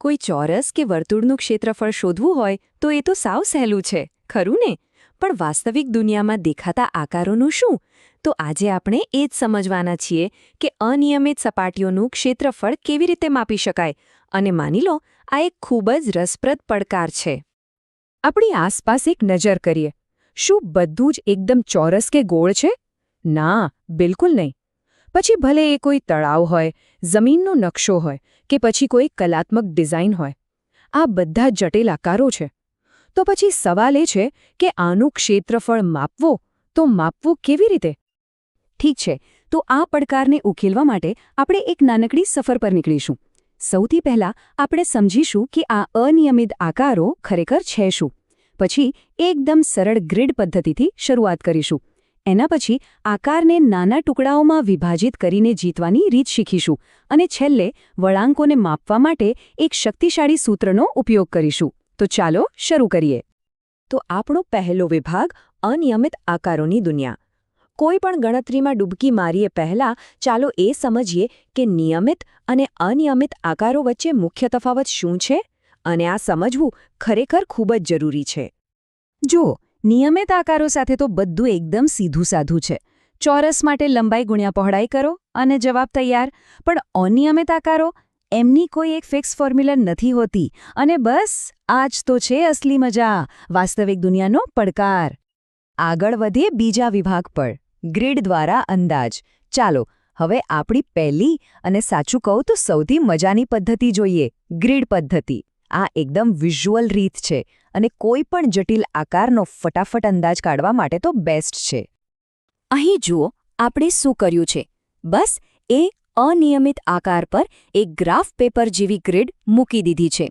કોઈ ચોરસ કે વર્તુળનું ક્ષેત્રફળ શોધવું હોય તો એ તો સાવ સહેલું છે, ખરું ને? પણ વાસ્તવિક દુનિયામાં દેખાતા આકારોનું શું? તો આજે આપણે એ જ સમજવાના છીએ કે અનિયમિત સપાટીઓનું ક્ષેત્રફળ કેવી રીતે માપી શકાય. અને માની લો, આ એક ખૂબ જ રસપ્રદ પડકાર છે. આપણી આસપાસ એક નજર કરીએ. શું બધું જ એકદમ ચોરસ કે ગોળ છે? ના, બિલકુલ નહીં. પછી ભલે એ કોઈ તળાવ હોય, જમીનનો નકશો હોય કે પછી કોઈ કલાત્મક ડિઝાઇન હોય, આ બધા જટિલ આકારો છે. તો પછી સવાલ એ છે કે આનું ક્ષેત્રફળ માપવું કેવી રીતે? ઠીક છે, તો આ પડકારને ઉકેલવા માટે આપણે એક નાનકડી સફર પર નીકળીશું. સૌથી પહેલાં આપણે સમજીશું કે આ અનિયમિત આકારો ખરેખર છે શું. પછી એકદમ સરળ ગ્રીડ પદ્ધતિથી શરૂઆત કરીશું. એના પછી આકારને નાના ટુકડાઓમાં વિભાજિત કરીને જીતવાની રીત શીખીશું અને છેલ્લે વળાંકોને માપવા માટે એક શક્તિશાળી સૂત્રનો ઉપયોગ કરીશું. તો ચાલો શરૂ કરીએ. તો આપણો પહેલો વિભાગ અનિયમિત આકારોની દુનિયા. કોઈ પણ ગણતરીમાં ડૂબકી મારીએ પહેલાં ચાલો એ સમજીએ કે નિયમિત અને અનિયમિત આકારો વચ્ચે મુખ્ય તફાવત શું છે, અને આ સમજવું ખરેખર ખૂબ જ જરૂરી છે. જુઓ, નિયમિત આકારો સાથે તો બધું એકદમ સીધું સાધું છે. ચોરસ માટે લંબાઈ ગુણ્યા પહોળાઈ કરો અને જવાબ તૈયાર. પણ અનિયમિત આકારો, એમની કોઈ એક ફિક્સ ફોર્મ્યુલા નથી હોતી. અને બસ આ જ તો છે અસલી મજા, વાસ્તવિક દુનિયાનો પડકાર. આગળ વધીએ બીજા વિભાગ પર, ગ્રીડ દ્વારા અંદાજ. ચાલો હવે આપણી પહેલી અને સાચું કહું તો સૌથી મજાની પદ્ધતિ જોઈએ, ગ્રીડ પદ્ધતિ. આ એકદમ વિઝ્યુઅલ રીત છે અને કોઈ પણ જટિલ આકારનો ફટાફટ અંદાજ કાઢવા માટે તો બેસ્ટ છે. અહીં જુઓ આપણે શું કર્યું છે. બસ એ અનિયમિત આકાર પર એક ગ્રાફ પેપર જેવી ગ્રીડ મૂકી દીધી છે.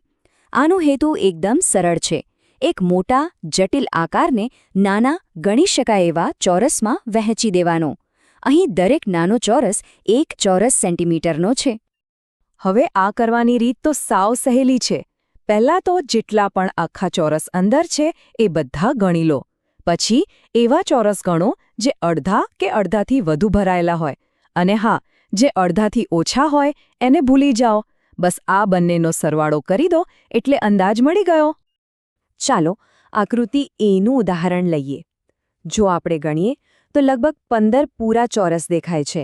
આનો હેતુ એકદમ સરળ છે. એક મોટા જટિલ આકારને નાના ગણી શકાય એવા ચોરસમાં વહેંચી દેવાનો. અહીં દરેક નાનો ચોરસ 1 ચોરસ સેન્ટીમીટરનો છે. હવે આ કરવાની રીત તો સાવ સહેલી છે. પહેલાં તો જેટલા પણ આખા ચોરસ અંદર છે એ બધા ગણી લો. પછી એવા ચોરસ ગણો જે અડધા કે અડધાથી વધુ ભરાયેલા હોય. અને હા, જે અડધાથી ઓછા હોય એને ભૂલી જાઓ. બસ આ બંનેનો સરવાળો કરી દો એટલે અંદાજ મળી ગયો. ચાલો આકૃતિ એનું ઉદાહરણ લઈએ. જો આપણે ગણીએ તો લગભગ 15 પૂરા ચોરસ દેખાય છે.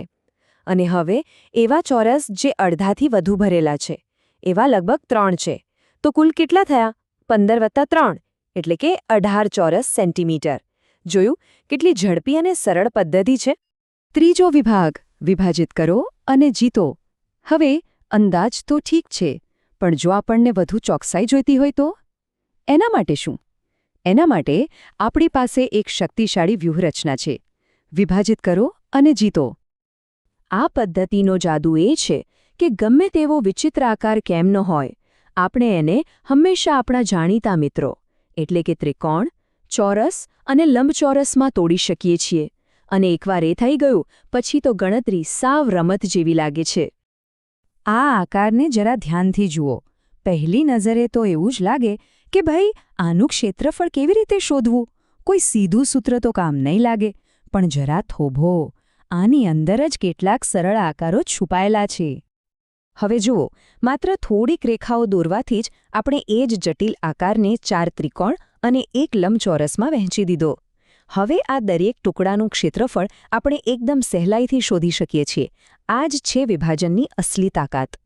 અને હવે એવા ચોરસ જે અડધાથી વધુ ભરેલા છે એવા લગભગ 3 છે. તો કુલ કેટલા થયા? 15 વત્તા 3 એટલે કે 18 ચોરસ સેન્ટીમીટર. જોયું કેટલી ઝડપી અને સરળ પદ્ધતિ છે? ત્રીજો વિભાગ, વિભાજિત કરો અને જીતો. હવે અંદાજ તો ઠીક છે, પણ જો આપણને વધુ ચોકસાઈ જોઈતી હોય તો? એના માટે શું? એના માટે આપણી પાસે એક શક્તિશાળી વ્યૂહરચના છે, વિભાજિત કરો અને જીતો. આ પદ્ધતિનો જાદુ એ છે કે ગમે તેવો વિચિત્ર આકાર કેમ ન હોય, આપણે એને હંમેશા આપણા જાણીતા મિત્રો એટલે કે ત્રિકોણ, ચોરસ અને લંબચોરસમાં તોડી શકીએ છીએ. અને એકવાર એ થઈ ગયું પછી તો ગણતરી સાવ રમત જેવી લાગે છે. આ આકારને જરા ધ્યાનથી જુઓ. પહેલી નજરે તો એવું જ લાગે કે ભાઈ આનું ક્ષેત્રફળ કેવી રીતે શોધવું? કોઈ સીધું સૂત્ર તો કામ નહીં લાગે. પણ જરા થોભો, આની અંદર જ કેટલાક સરળ આકારો છુપાયેલા છે. હવે જુઓ, માત્ર થોડીક રેખાઓ દોરવાથી જ આપણે એ જ જટિલ આકારને 4 ત્રિકોણ અને 1 લંબચોરસમાં વહેંચી દીધો. હવે આ દરેક ટુકડાનું ક્ષેત્રફળ આપણે એકદમ સહેલાઈથી શોધી શકીએ છીએ. આ જ છે વિભાજનની અસલી તાકાત.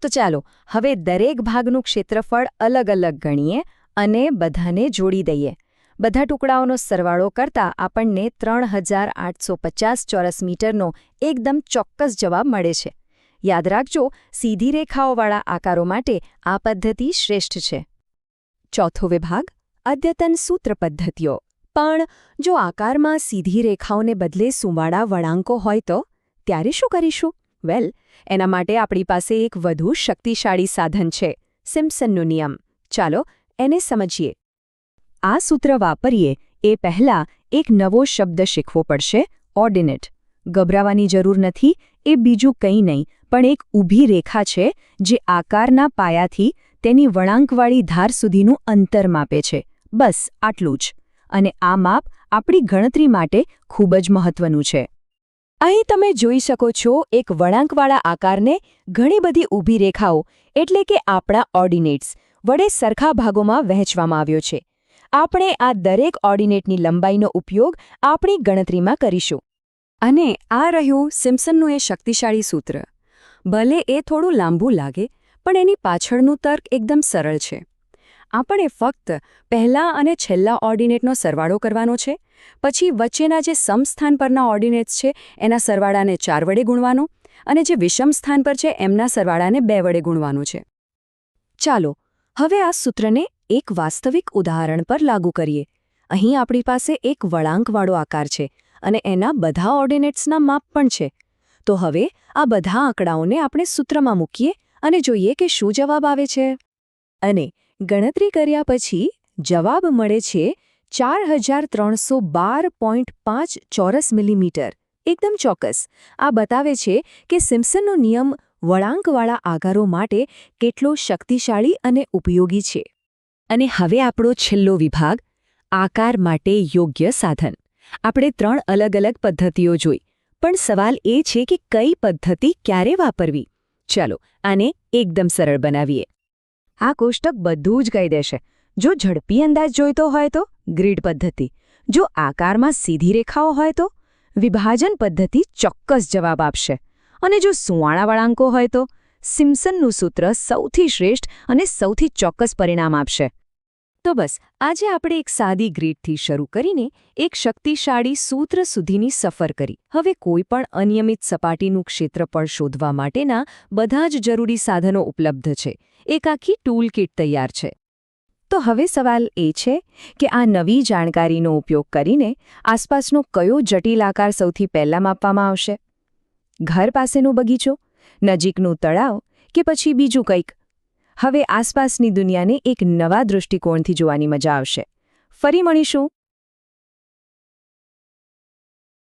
તો ચાલો હવે દરેક ભાગનું ક્ષેત્રફળ અલગ અલગ ગણીએ અને બધાને જોડી દઈએ. બધા ટુકડાઓનો સરવાળો કરતાં આપણને 3850 ચોરસ મીટરનો એકદમ ચોક્કસ જવાબ મળે છે. યાદ રાખજો, સીધી રેખાઓવાળા આકારો માટે આ પદ્ધતિ શ્રેષ્ઠ છે. ચોથો વિભાગ, અદ્યતન સૂત્ર પદ્ધતિઓ. પણ જો આકારમાં સીધી રેખાઓને બદલે સુંવાળા વળાંકો હોય તો ત્યારે શું કરીશું? વેલ, એના માટે આપણી પાસે એક વધુ શક્તિશાળી સાધન છે, સિમ્પસનનો નિયમ. ચાલો એને સમજીએ. આ સૂત્ર વાપરીએ એ પહેલાં એક નવો શબ્દ શીખવો પડશે, ઓર્ડિનેટ. ગભરાવાની જરૂર નથી. એ બીજું કંઈ નહીં પણ એક ઊભી રેખા છે જે આકારના પાયાથી તેની વળાંકવાળી ધાર સુધીનું અંતર માપે છે. બસ આટલું જ. અને આ માપ આપણી ગણતરી માટે ખૂબ જ મહત્વનું છે. અહીં તમે જોઈ શકો છો એક વળાંકવાળા આકારને ઘણી બધી ઊભી રેખાઓ એટલે કે આપણા ઓર્ડિનેટ્સ વડે સરખા ભાગોમાં વહેંચવામાં આવ્યો છે. આપણે આ દરેક ઓર્ડિનેટની લંબાઈનો ઉપયોગ આપણી ગણતરીમાં કરીશું. અને આ રહ્યું સિમ્પસનનું એ શક્તિશાળી સૂત્ર. ભલે એ થોડું લાંબુ લાગે, પણ એની પાછળનું તર્ક એકદમ સરળ છે. આપણે ફક્ત પહેલા અને છેલ્લા ઓર્ડિનેટનો સરવાળો કરવાનો છે, પછી વચ્ચેના જે સમસ્થાન પરના ઓર્ડિનેટ્સ છે એના સરવાળાને 4 વડે ગુણવાનો અને જે વિષમ સ્થાન પર છે એમના સરવાળાને 2 વડે ગુણવાનો છે. ચાલો હવે આ સૂત્રને એક વાસ્તવિક ઉદાહરણ પર લાગુ કરીએ. અહીં આપણી પાસે એક વળાંકવાળો આકાર છે અને એના બધા ઓર્ડિનેટ્સના માપ પણ છે. તો હવે આ બધા આંકડાઓને આપણે સૂત્રમાં મૂકીએ અને જોઈએ કે શું જવાબ આવે છે. અને ગણતરી કર્યા પછી જવાબ મળે છે 4312.5 ચોરસ મિલીમીટર. એકદમ ચોક્કસ. આ બતાવે છે કે સિમ્પસનનો નિયમ વળાંકવાળા આકારો માટે કેટલો શક્તિશાળી અને ઉપયોગી છે. અને હવે આપણો છેલ્લો વિભાગ, આકાર માટે યોગ્ય સાધન. આપણે 3 અલગ-અલગ પદ્ધતિઓ જોઈ, પણ સવાલ એ છે કે કઈ પદ્ધતિ ક્યારે વાપરવી. ચાલો આને એકદમ સરળ બનાવીએ. આ કોષ્ટક બધું જ કહી દેશે. જો ઝડપી અંદાજ જોઈતો હોય તો ગ્રીડ પદ્ધતિ, જો આકારમાં સીધી રેખાઓ હોય તો વિભાજન પદ્ધતિ ચોક્કસ જવાબ આપશે, અને જો સુંવાળા વળાંકો હોય તો સિમ્પસનનું સૂત્ર સૌથી શ્રેષ્ઠ અને સૌથી ચોક્કસ પરિણામ આપશે. તો બસ આજે આપણે એક સાદી ગ્રીડથી શરૂ કરીને એક શક્તિશાળી સૂત્ર સુધીની સફર કરી. હવે કોઈ પણ અનિયમિત સપાટીનું ક્ષેત્રફળ શોધવા માટેના બધા જ જરૂરી સાધનો ઉપલબ્ધ છે. એક આખી ટૂલ કિટ તૈયાર છે. તો હવે સવાલ એ છે કે આ નવી જાણકારીનો ઉપયોગ કરીને આસપાસનો કયો જટિલ આકાર સૌથી પહેલાં માપવામાં આવશે? ઘર પાસેનો બગીચો, નજીકનું તળાવ કે પછી બીજું કંઈક? હવે આસપાસની દુનિયાને એક નવા દૃષ્ટિકોણથી જોવાની મજા આવશે. ફરી મળીશું.